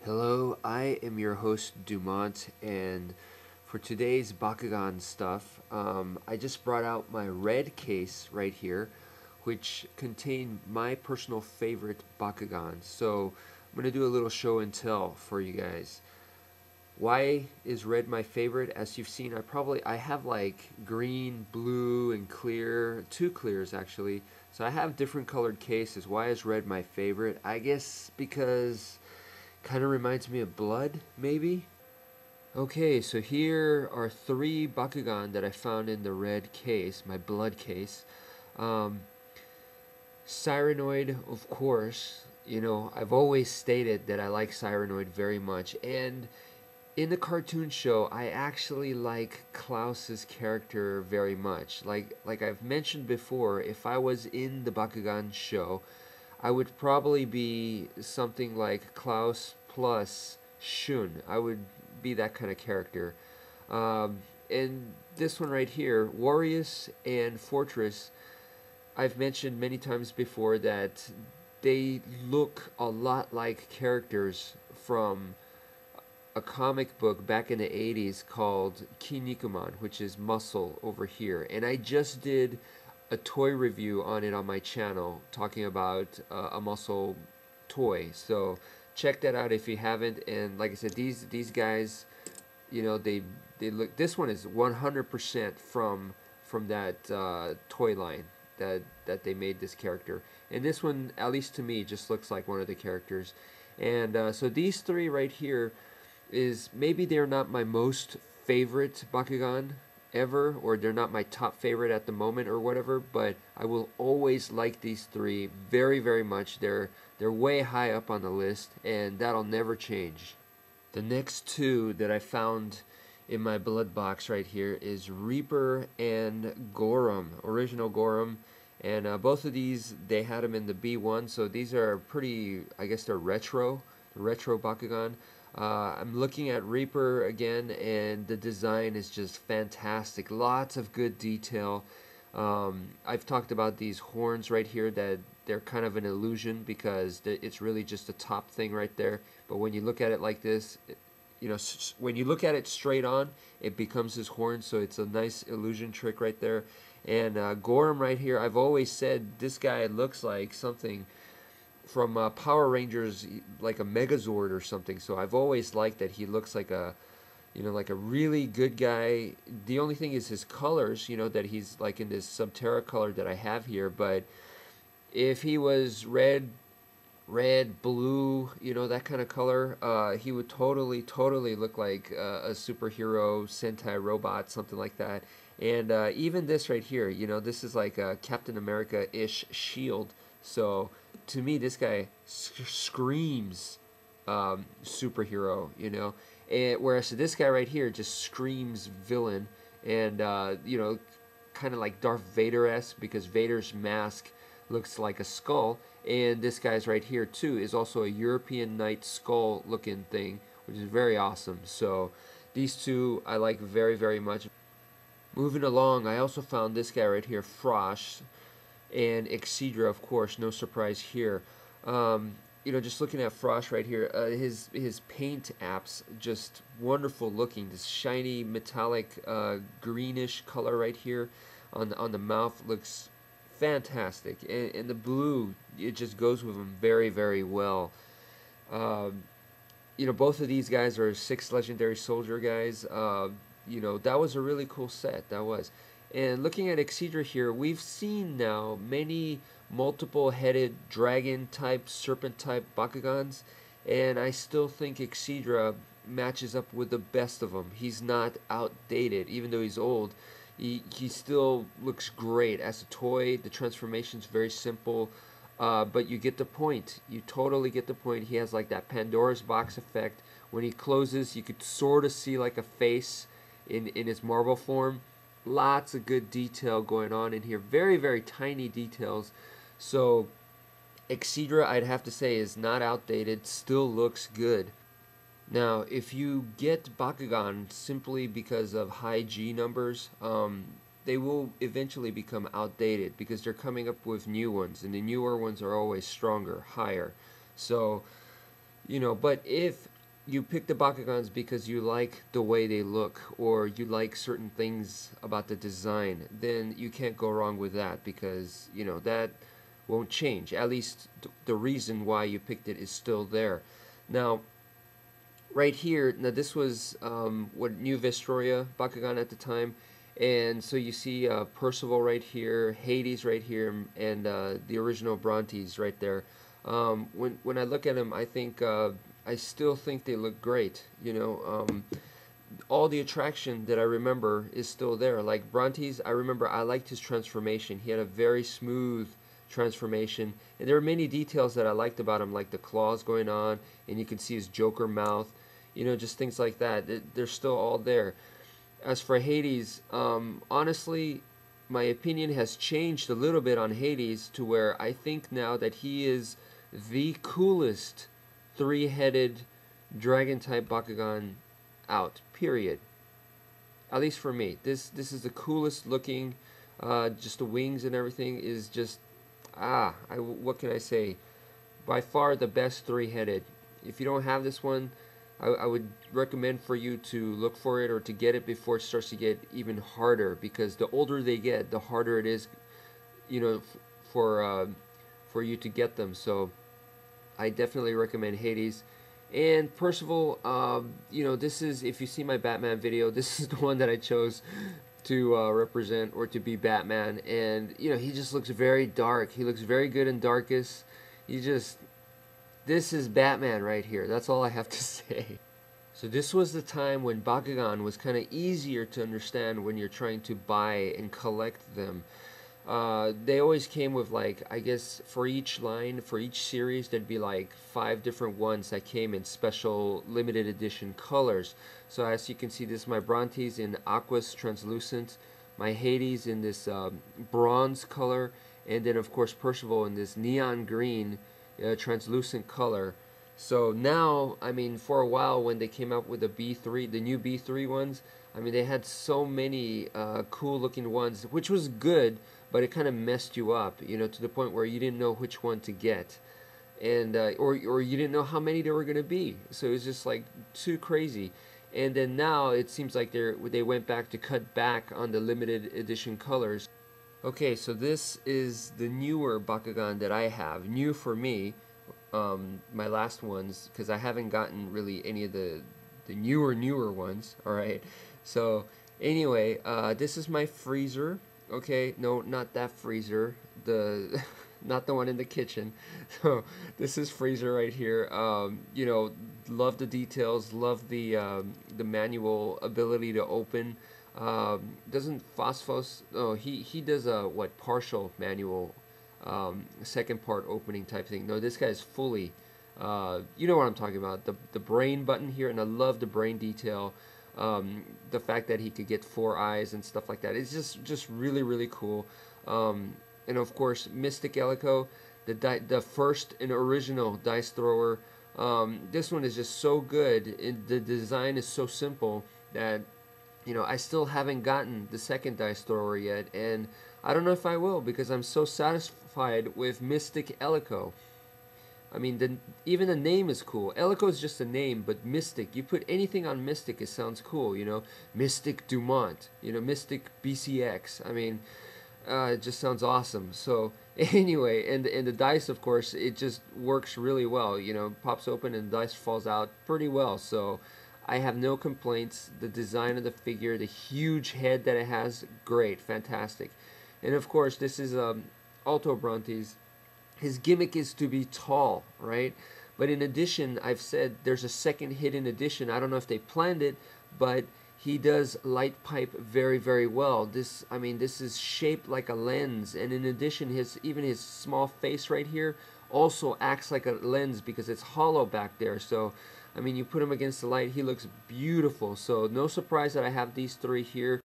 Hello, I am your host Dumont, and for today's Bakugan stuff, I just brought out my red case right here, which contained my personal favorite Bakugan. So I'm gonna do a little show and tell for you guys. Why is red my favorite? As you've seen, I have like green, blue, and clear, two clears actually. So I have different colored cases. Why is red my favorite? I guess because kind of reminds me of blood, maybe? Okay, so here are three Bakugan that I found in the red case, my blood case. Um, Cyranoid, of course. I've always stated that I like Cyranoid very much. And in the cartoon show, I actually like Klaus's character very much. Like I've mentioned before, if I was in the Bakugan show, I would probably be something like Klaus plus Shun. I would be that kind of character. And this one right here, Warriors and Fortress, I've mentioned many times before that they look a lot like characters from a comic book back in the 80s called Kinnikuman, which is muscle over here. And I just did a toy review on it on my channel talking about a muscle toy. So check that out if you haven't. And like I said, these guys, they look. This one is 100% from that toy line that they made this character. And this one, at least to me, just looks like one of the characters. And so these three right here is maybe they're not my most favorite Bakugan ever, or they're not my top favorite at the moment or whatever, but I will always like these three very, very much. They're way high up on the list, and that'll never change. The next two that I found in my blood box right here is Reaper and Gorum, original Gorum. And both of these, they had them in the B1, so these are pretty, I guess they're retro Bakugan. I'm looking at Reaper again, and the design is just fantastic. Lots of good detail. I've talked about these horns right here that they're kind of an illusion because it's really just a top thing right there. But when you look at it like this, when you look at it straight on, it becomes his horn. So it's a nice illusion trick right there. And Gorham right here, I've always said this guy looks like something from Power Rangers, like a Megazord or something. So I've always liked that he looks like like a really good guy. The only thing is his colors, that he's like in this Subterra color that I have here. But if he was red, blue, that kind of color, he would totally look like a superhero, Sentai robot, something like that. And even this right here, this is like a Captain America-ish shield. So to me, this guy screams superhero, and whereas this guy right here just screams villain, and kind of like Darth Vader-esque because Vader's mask looks like a skull, and this guy's right here too is also a European Knight skull looking thing, which is very awesome. So these two I like very, very much. Moving along, I also found this guy right here, Frost, and Excedra, of course, no surprise here. Just looking at Frost right here, his paint apps just wonderful looking. This shiny metallic greenish color right here on the mouth looks fantastic, and the blue, it just goes with him very, very well. Both of these guys are 6 legendary soldier guys. That was a really cool set. That was. And looking at Excedra here, we've seen now many multiple-headed dragon-type, serpent-type Bakugans, and I still think Excedra matches up with the best of them. He's not outdated, even though he's old. He still looks great as a toy. The transformation's very simple, but you get the point. You totally get the point. He has like that Pandora's box effect. When he closes, you could sort of see like a face in his marble form. Lots of good detail going on in here. Very, very tiny details. So Excedra, I'd have to say, is not outdated. Still looks good. Now, if you get Bakugan simply because of high G numbers, they will eventually become outdated because they're coming up with new ones, and the newer ones are always stronger, higher. So You know, but if you pick the Bakugans because you like the way they look or you like certain things about the design, then you can't go wrong with that, because, you know, that won't change. At least the reason why you picked it is still there. Now, right here, now this was what, New Vestroya Bakugan at the time, and so you see Percival right here, Hades right here, and the original Brontes right there. When I look at them, I think I still think they look great. You know, all the attraction that I remember is still there. Like Brontes, I remember I liked his transformation. He had a very smooth transformation, and there are many details that I liked about him, like the claws going on, and you can see his Joker mouth. You know, just things like that. They're still all there. As for Hades, honestly, my opinion has changed a little bit on Hades, to where I think now that he is the coolest three-headed dragon-type Bakugan out, period. At least for me. This is the coolest looking. Just the wings and everything is just, what can I say? By far the best three-headed. If you don't have this one, I would recommend for you to look for it or to get it before it starts to get even harder, because the older they get, the harder it is, you know, for you to get them. So I definitely recommend Hades. And Percival, you know, this is, if you see my Batman video, this is the one that I chose to represent, or to be Batman. And, you know, he just looks very dark. He looks very good in darkest. This is Batman right here. That's all I have to say. So this was the time when Bakugan was kind of easier to understand when you're trying to buy and collect them. They always came with, like, I guess for each line, for each series, there'd be like 5 different ones that came in special limited edition colors. So as you can see, this is my Brontes in Aqueous Translucent, my Hades in this bronze color, and then of course Percival in this neon green translucent color. So now, I mean, for a while when they came out with the B3, the new B3 ones, I mean, they had so many cool looking ones, which was good, but it kind of messed you up, you know, to the point where you didn't know which one to get, and or you didn't know how many there were going to be. So it was just like too crazy. And then now it seems like they went back to cut back on the limited edition colors. Okay, so this is the newer Bakugan that I have. New for me, my last ones, because I haven't gotten really any of the newer ones. Alright, so anyway, this is my freezer. Okay, no, not that freezer, not the one in the kitchen. So this is freezer right here. You know, love the details, love the manual ability to open. Doesn't Phosphos, oh, he does a what, partial manual, second part opening type thing. No, this guy's fully, you know what I'm talking about, the brain button here, and I love the brain detail. The fact that he could get 4 eyes and stuff like that, it's just really, really cool. And of course, Mystic Eleko, the first and original dice thrower. This one is just so good. The design is so simple that, you know, I still haven't gotten the second dice thrower yet, and I don't know if I will, because I'm so satisfied with Mystic Eleko. I mean, even the name is cool. Eleko is just a name, but Mystic, you put anything on Mystic, it sounds cool, you know. Mystic Dumont, you know, Mystic BCX. I mean, it just sounds awesome. So anyway, and the dice, of course, it just works really well. You know, pops open and the dice falls out pretty well. So I have no complaints. The design of the figure, the huge head that it has, great, fantastic. And of course, this is Alto Brontes. His gimmick is to be tall, right? But in addition, I've said there's a second hidden addition. I don't know if they planned it, but he does light pipe very, very well. This, I mean, this is shaped like a lens, and in addition, even his small face right here also acts like a lens because it's hollow back there. So, I mean, you put him against the light, he looks beautiful. So, no surprise that I have these 3 here.